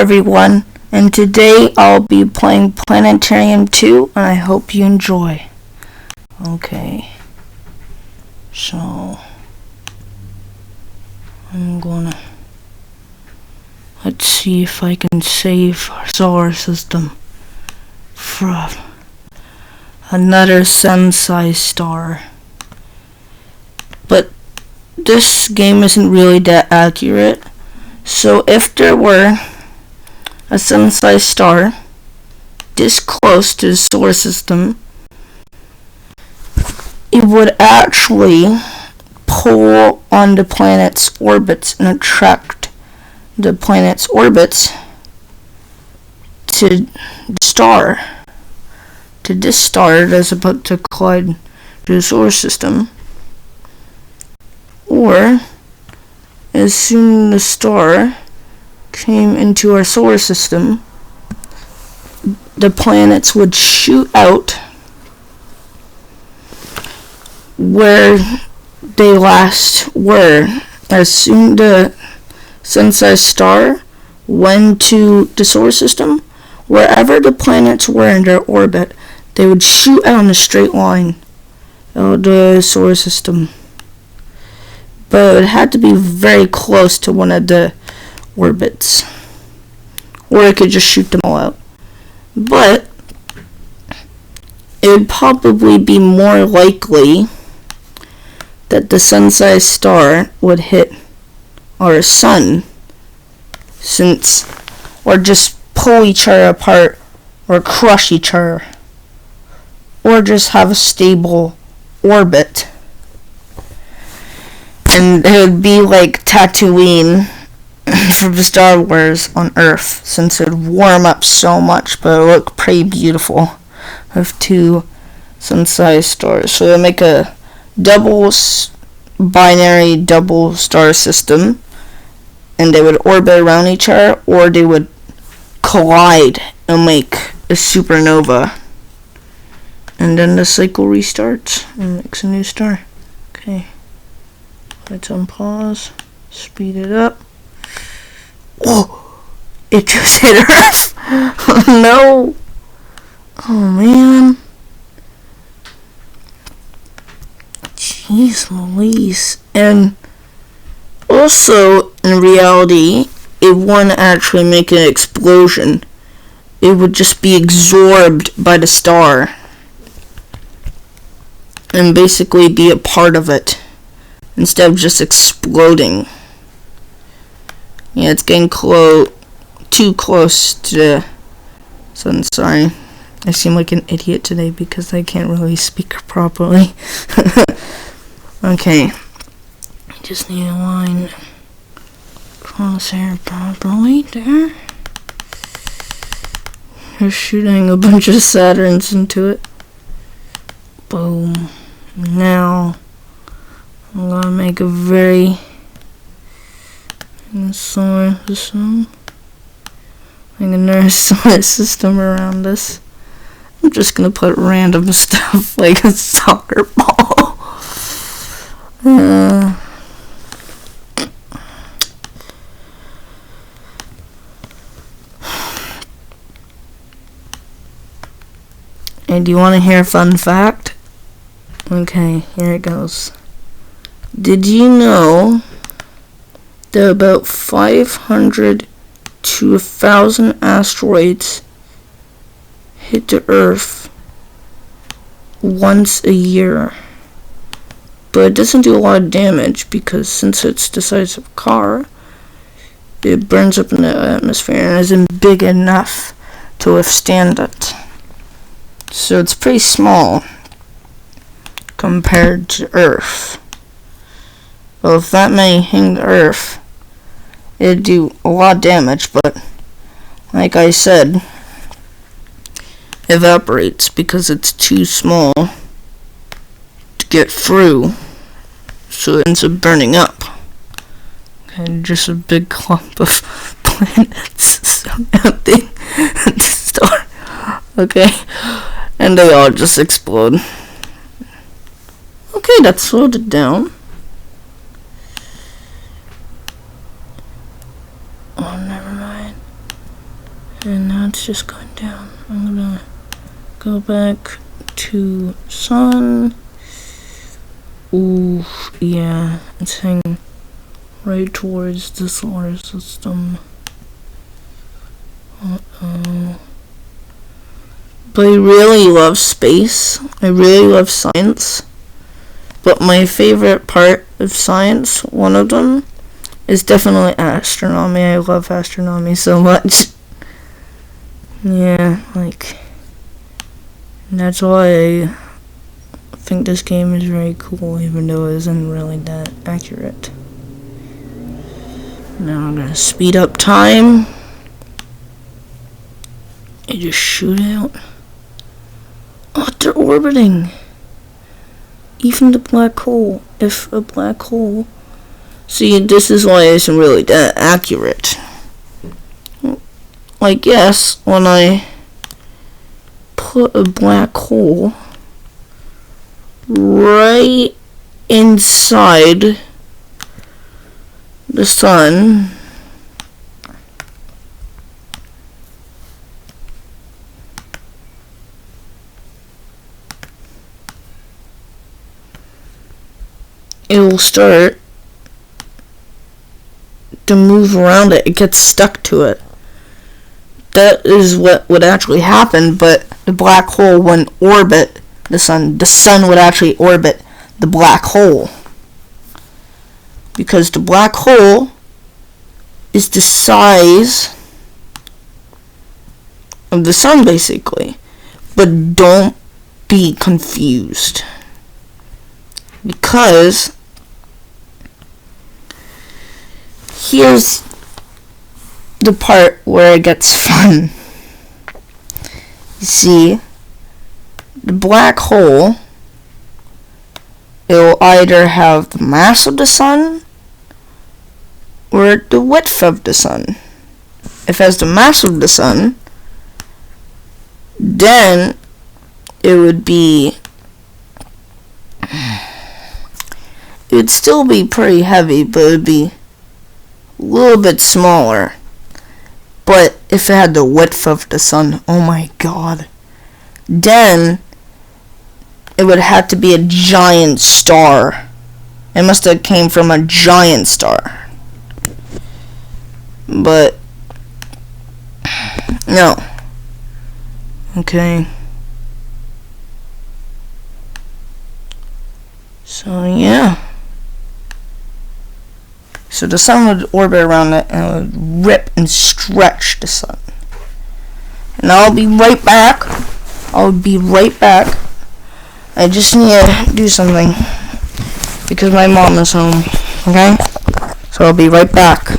everyone, and today I'll be playing Planetarium 2, and I hope you enjoy. Okay, so let's see if I can save our solar system from another sun-sized star. But this game isn't really that accurate, so if there were a sun-sized star this close to the solar system, it would actually pull on the planet's orbits and attract the planet's orbits to this star that's about to collide to the solar system. Or as soon as the star came into our solar system, the planets would shoot out where they last were. As soon as the sun-sized star went to the solar system, wherever the planets were in their orbit, they would shoot out in a straight line out of the solar system. But it had to be very close to one of the orbits, or it could just shoot them all out. But it would probably be more likely that the sun-sized star would hit our sun, or just pull each other apart, or crush each other, or just have a stable orbit. And it would be like Tatooine from Star Wars on Earth, since it would warm up so much, but it would look pretty beautiful with two sun-sized stars. So they make a binary double star system, and they would orbit around each other, or they would collide and make a supernova. And then the cycle restarts and makes a new star. Okay. Let's unpause, speed it up. Oh, it just hit Earth. Oh no. Oh man. Jeez Louise. And also, in reality, it wouldn't actually make an explosion. It would just be absorbed by the star and basically be a part of it, instead of just exploding. Yeah, it's getting too close to the sun. Sorry, I seem like an idiot today because I can't really speak properly. Okay, I just need a line crosshair properly there. We're shooting a bunch of Saturns into it. Boom. Now I'm gonna make a very solar system, like another solar system around this. I'm just gonna put random stuff like a soccer ball. And do you want to hear a fun fact? Okay, here it goes. Did you know that about 500 to 1,000 asteroids hit the Earth once a year? But it doesn't do a lot of damage because since it's the size of a car, it burns up in the atmosphere and isn't big enough to withstand it. So it's pretty small compared to Earth. Well, if that many hit Earth, it'd do a lot of damage, but like I said, evaporates because it's too small to get through, so it ends up burning up. And just a big clump of planets surrounding the star. Okay, and they all just explode. Okay, that slowed it down. Oh, never mind. And now it's just going down. I'm gonna go back to sun. Ooh, yeah, it's heading right towards the solar system. Uh-oh. But I really love space. I really love science. But my favorite part of science, one of them, is definitely astronomy. I love astronomy so much. Yeah, like, that's why I think this game is very cool, even though it isn't really that accurate. Now I'm gonna speed up time and just shoot out. Oh, they're orbiting. Even the black hole. If a black hole. See, this is why it isn't really that accurate. Like, yes, when I put a black hole right inside the sun, it will start to move around it. It gets stuck to it. That is what would actually happen, but the black hole wouldn't orbit the sun. The sun would actually orbit the black hole. Because the black hole is the size of the sun, basically. But don't be confused. Because here's the part where it gets fun. You see, the black hole, it will either have the mass of the sun or the width of the sun. If it has the mass of the sun, then it would still be pretty heavy, but it would be a little bit smaller. But if it had the width of the sun, oh my god, then it would have to be a giant star. It must have came from a giant star. But no. Okay. So yeah. So the sun would orbit around it and it would rip and stretch the sun. And I'll be right back. I just need to do something because my mom is home. Okay? So I'll be right back.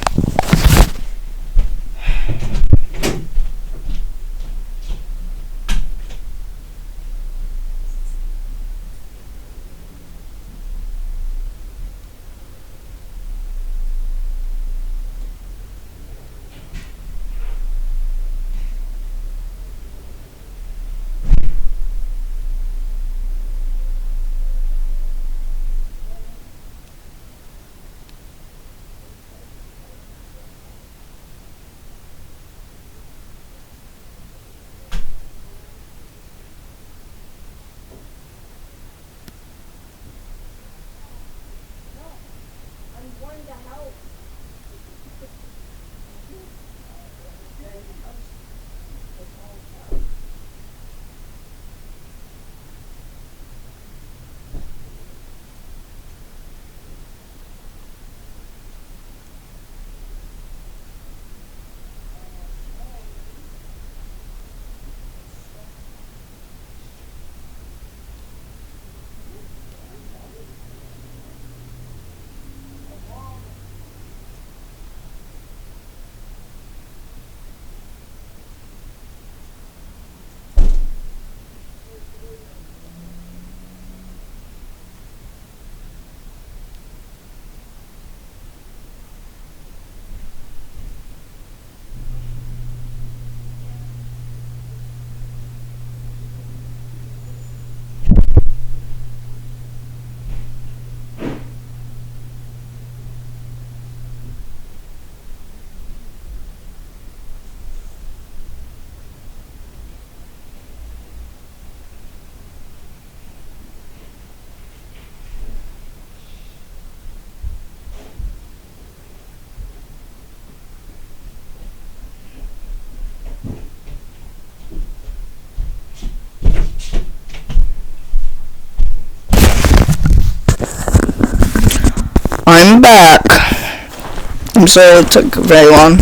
I'm sorry it took very long,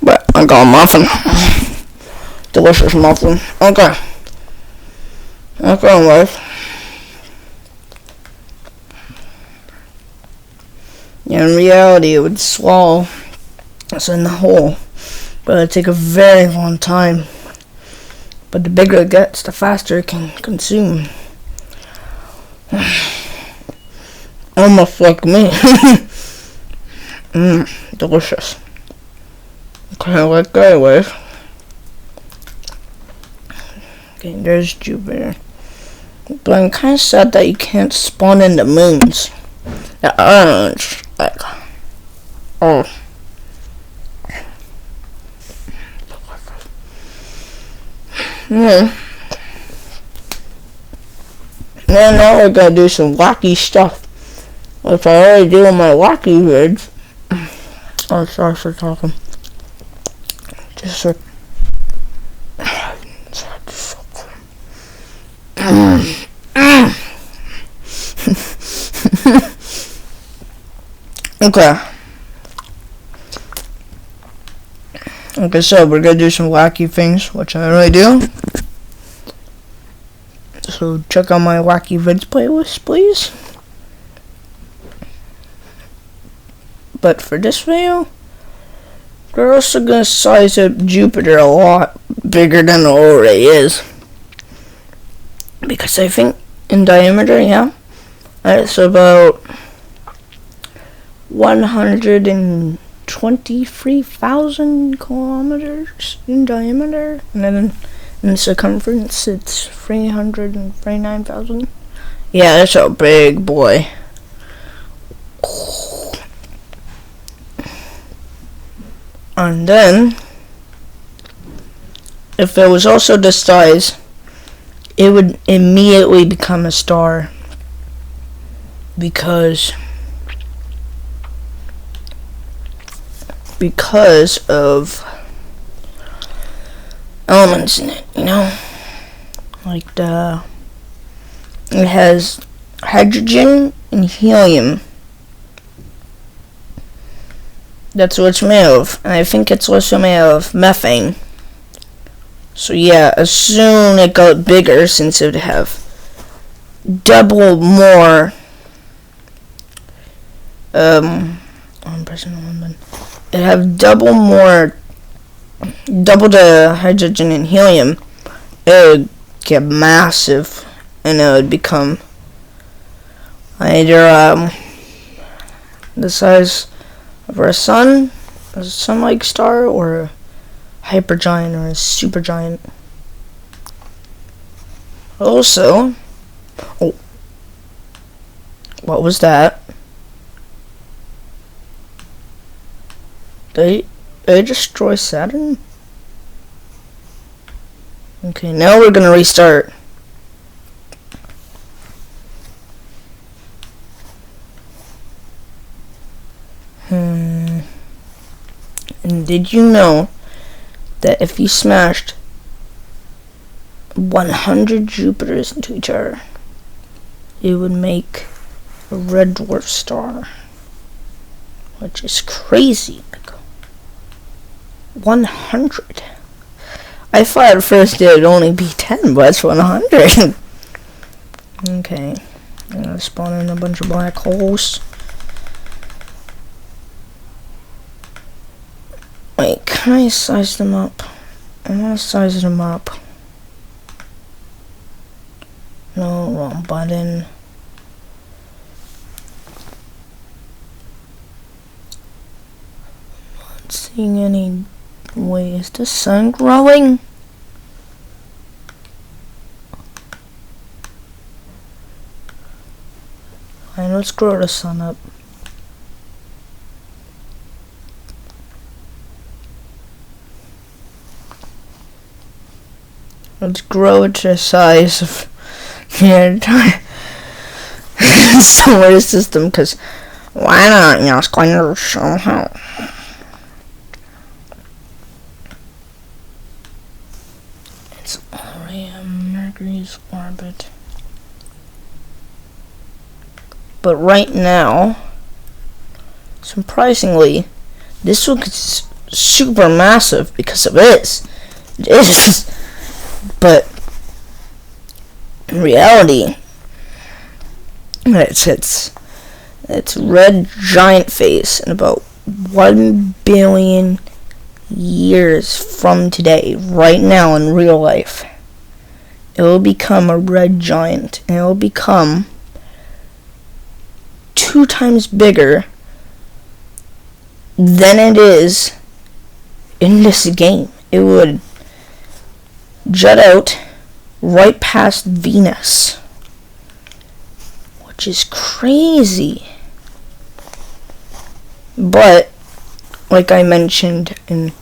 but I got a muffin. Delicious muffin. Okay. Okay, wife. In reality, it would swallow us in the hole, but it'd take a very long time. But the bigger it gets, the faster it can consume. Almost like me. Delicious. Okay, like that, wife. Okay, there's Jupiter. But I'm kind of sad that you can't spawn in the moons. The orange, like, oh. Yeah. Now we're gonna do some wacky stuff, which I already do in my wacky vids. Oh, sorry for talking. Just so. Okay, so we're gonna do some wacky things, which I already do. So check out my wacky vids playlist, please. But for this video, we're also gonna size up Jupiter a lot bigger than it already is. Because I think in diameter, yeah, it's about 123,000 kilometers in diameter, and then in circumference it's 339,000. Yeah, that's a big boy. And then, if it was also this size, it would immediately become a star. Because of elements in it, you know? Like it has hydrogen and helium. That's what it's made of. And I think it's also made of methane. So yeah, as soon it got bigger, since it would have double more it have double the hydrogen and helium, it would get massive, and it would become either the size of our sun, a sun-like star, or a hypergiant or a supergiant. Also, oh, what was that? They destroy Saturn? Okay, now we're gonna restart. And did you know that if you smashed 100 Jupiters into each other, it would make a red dwarf star? Which is crazy. 100. I thought at first it would only be 10, but it's 100. Okay. I'm gonna spawn in a bunch of black holes. Wait, can I size them up? I wanna size them up. No, wrong button. Not seeing any. Wait, is the sun growing? Alright, let's grow the sun up. Let's grow it to the size of the entire solar system, because why not? You know, it's going to show how. Mercury's orbit. But right now, Surprisingly, this looks super massive because it is. It is. But in reality, it's red giant face in about 1 billion years from today, right now in real life. It will become a red giant, and it will become 2 times bigger than it is in this game. It would jut out right past Venus, which is crazy. But like I mentioned in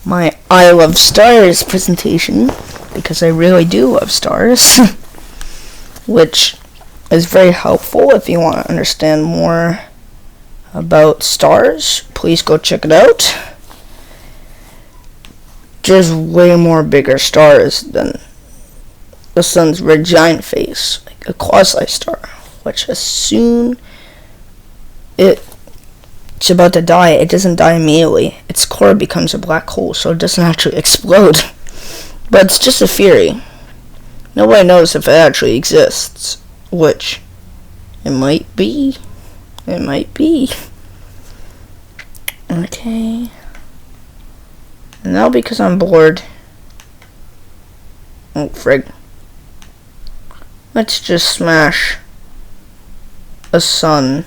my I Love Stars presentation, because I really do love stars, which is very helpful if you want to understand more about stars. Please go check it out. There's way more bigger stars than the sun's red giant face, like a quasi-star, which as soon it's about to die, it doesn't die immediately. Its core becomes a black hole, so it doesn't actually explode. But it's just a theory. Nobody knows if it actually exists, which it might be. It might be. Okay. And now because I'm bored. Oh, frig. Let's just smash a sun-sized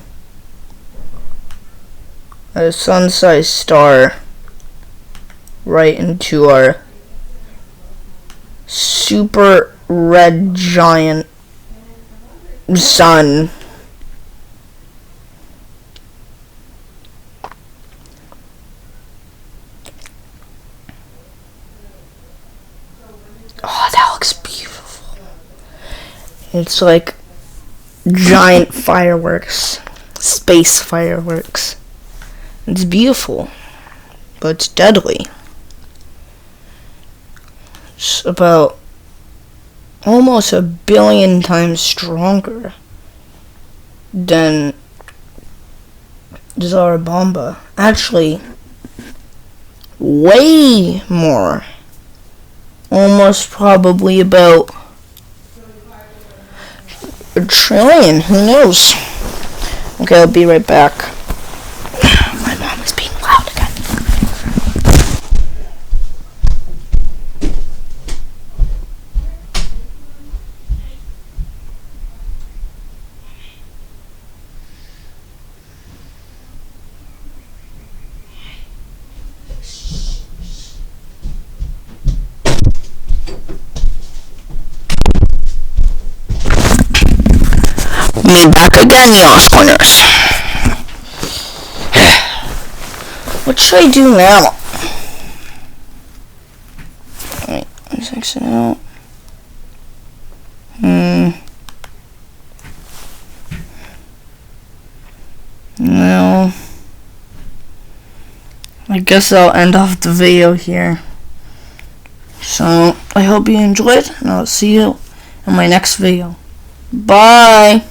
star right into our super red giant sun. Oh, that looks beautiful. It's like giant fireworks, space fireworks. It's beautiful, but it's deadly. It's about almost 1 billion times stronger than Zarabomba. Actually, way more. Almost probably about 1 trillion. Who knows? Okay, I'll be right back. My mom is being loud again. Me back again, y'all corners. What should I do now? Wait, let's exit out. No. I guess I'll end off the video here. So, I hope you enjoyed, and I'll see you in my next video. Bye!